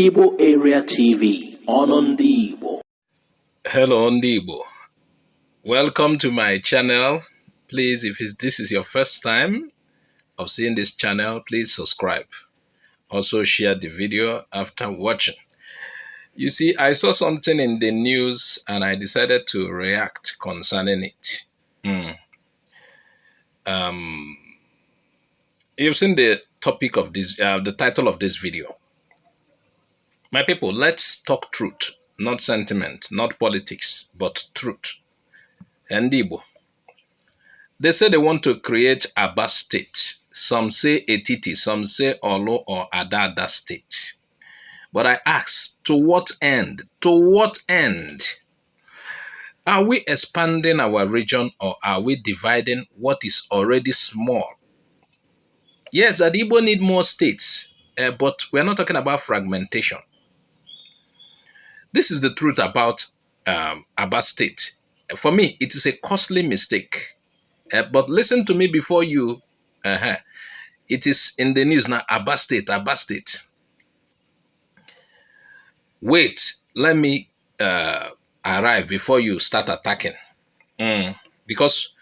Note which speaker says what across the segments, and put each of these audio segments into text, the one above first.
Speaker 1: IGBO AREA TV on IGBO.
Speaker 2: Hello IGBO. Welcome to my channel. Please, if this is your first time of seeing this channel, please subscribe. Also share the video after watching. You see, I saw something in the news and I decided to react concerning it. You've seen the topic of this, the title of this video. My people, let's talk truth, not sentiment, not politics, but truth. Igbo. They say they want to create a Aba state. Some say Etiti, some say Olo or Adada state. But I ask, to what end? To what end? Are we expanding our region or are we dividing what is already small? Yes, that Igbo need more states, but we're not talking about fragmentation. This is the truth about Aba state. For me, it is a costly mistake. But listen to me before you. It is in the news now, Aba state, Aba state. Wait, let me arrive before you start attacking. Because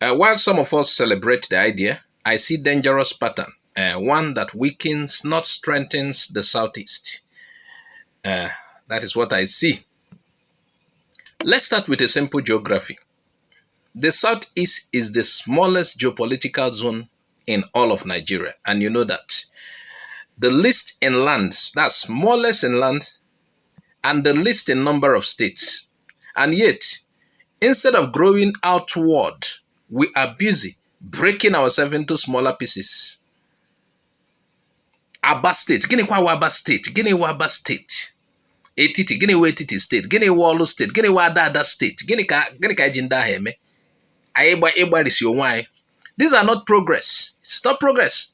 Speaker 2: while some of us celebrate the idea, I see dangerous pattern. One that weakens, not strengthens the Southeast. That is what I see. Let's start with a simple geography. The Southeast is the smallest geopolitical zone in all of Nigeria, and you know that. The least in land, that's smallest in land, and the least in number of states. And yet, instead of growing outward, we are busy breaking ourselves into smaller pieces. Aba state, gini kwa Aba state, gini wa Aba state. Etiti, gini wa Etiti state, gini wa Olu state, gini wa Adada state, gini ka jinda heme. These are not progress. It's not progress.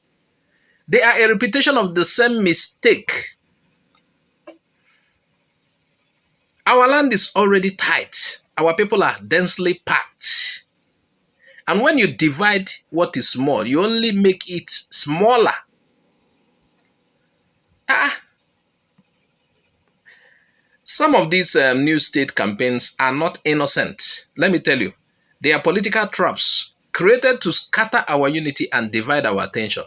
Speaker 2: They are a repetition of the same mistake. Our land is already tight. Our people are densely packed. And when you divide what is small, you only make it smaller. Some of these new state campaigns are not innocent. Let me tell you. They are political traps created to scatter our unity and divide our attention.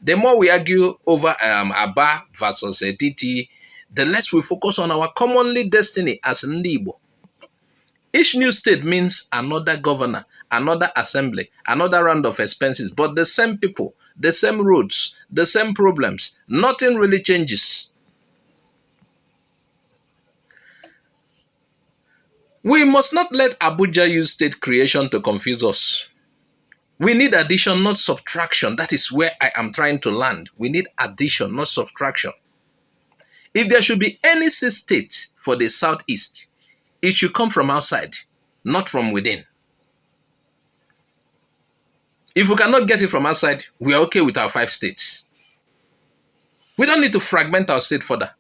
Speaker 2: The more we argue over Aba versus Etiti, the less we focus on our commonly destiny as Igbo. Each new state means another governor, another assembly, another round of expenses, but the same people, the same roads, the same problems. Nothing really changes. We must not let Abuja use state creation to confuse us. We need addition, not subtraction. That is where I am trying to land. We need addition, not subtraction. If there should be any state for the Southeast, it should come from outside, not from within. If we cannot get it from outside, we are okay with our 5 states. We don't need to fragment our state further.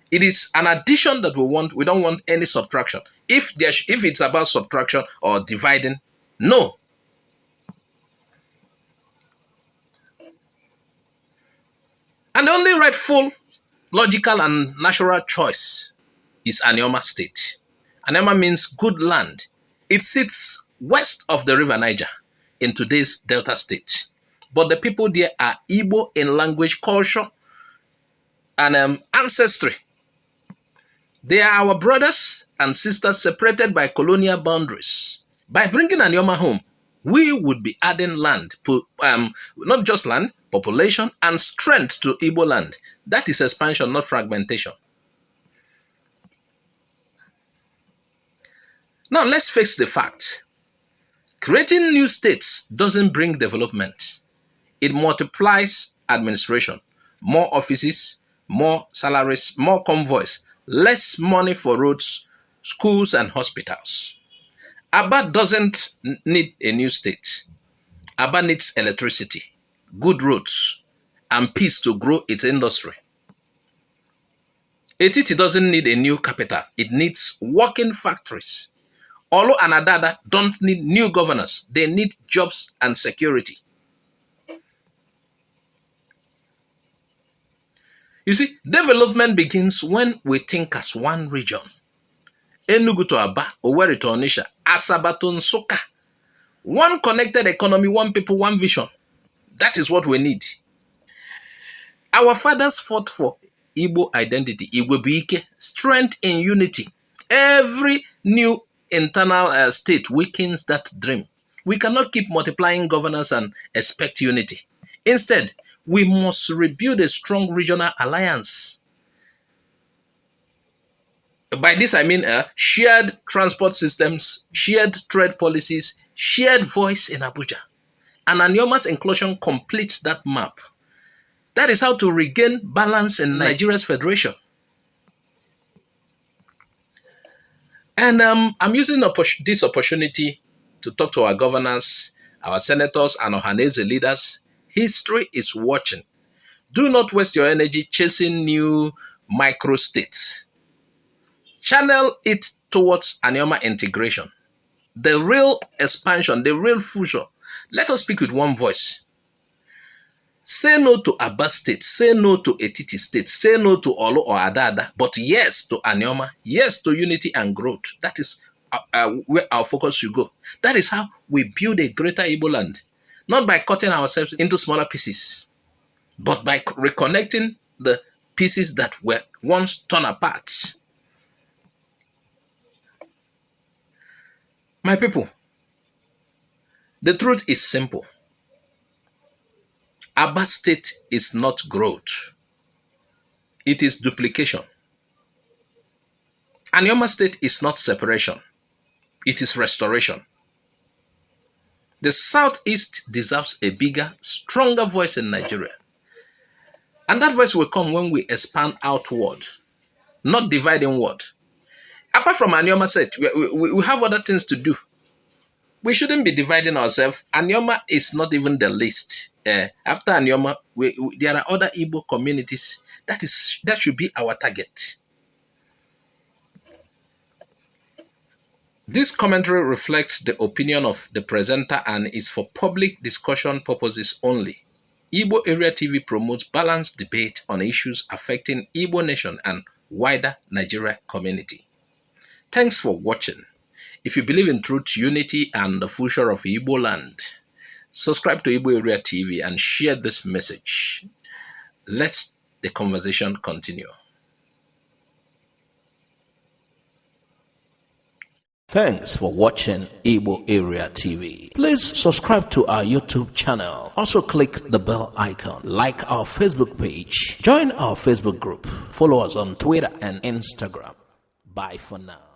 Speaker 2: It is an addition that we want. We don't want any subtraction. If it's about subtraction or dividing, no. And the only rightful, logical, and natural choice is Anioma state. Anioma means good land. It sits west of the River Niger in today's Delta state. But the people there are Igbo in language, culture, and ancestry. They are our brothers and sisters separated by colonial boundaries. By bringing Anioma home, we would be adding land, not just land, population, and strength to Igbo land. That is expansion, not fragmentation. Now let's face the fact. Creating new states doesn't bring development. It multiplies administration, more offices, more salaries, more convoys, less money for roads, schools, and hospitals. Aba doesn't need a new state. Aba needs electricity, good roads, and peace to grow its industry. Etiti doesn't need a new capital. It needs working factories. Olu and Adada don't need new governors. They need jobs and security. You see, development begins when we think as one region. Enugu to Aba, Owerri to Onitsha, Asaba to Nsukka. One connected economy, one people, one vision. That is what we need. Our fathers fought for Igbo identity, Igbo Buike, strength in unity. Every new internal state weakens that dream. We cannot keep multiplying governance and expect unity. Instead, we must rebuild a strong regional alliance. By this, I mean shared transport systems, shared trade policies, shared voice in Abuja. And Anioma's inclusion completes that map. That is how to regain balance in Nigeria's federation. And I'm using this opportunity to talk to our governors, our senators, and Ohanese leaders. History is watching. Do not waste your energy chasing new micro-states. Channel it towards Anioma integration. The real expansion, the real fusion. Let us speak with one voice. Say no to Aba State, say no to Etiti State, say no to Olo or Adada, but yes to Anioma, yes to unity and growth. That is where our focus should go. That is how we build a greater Igbo land. Not by cutting ourselves into smaller pieces, but by reconnecting the pieces that were once torn apart. My people, the truth is simple. Aba State is not growth. It is duplication. Anioma State is not separation. It is restoration. The Southeast deserves a bigger, stronger voice in Nigeria. And that voice will come when we expand outward, not divide inward. Apart from Anioma State, we have other things to do. We shouldn't be dividing ourselves. Anioma is not even the least. After Anioma, there are other Igbo communities. That should be our target. This commentary reflects the opinion of the presenter and is for public discussion purposes only. IGBO Area TV promotes balanced debate on issues affecting Igbo nation and wider Nigeria community. Thanks for watching. If you believe in truth, unity, and the future of Igbo land, subscribe to IGBO Area TV and share this message. Let the conversation continue.
Speaker 1: Thanks for watching IGBO Area TV. Please subscribe to our YouTube channel. Also click the bell icon. Like our Facebook page. Join our Facebook group. Follow us on Twitter and Instagram. Bye for now.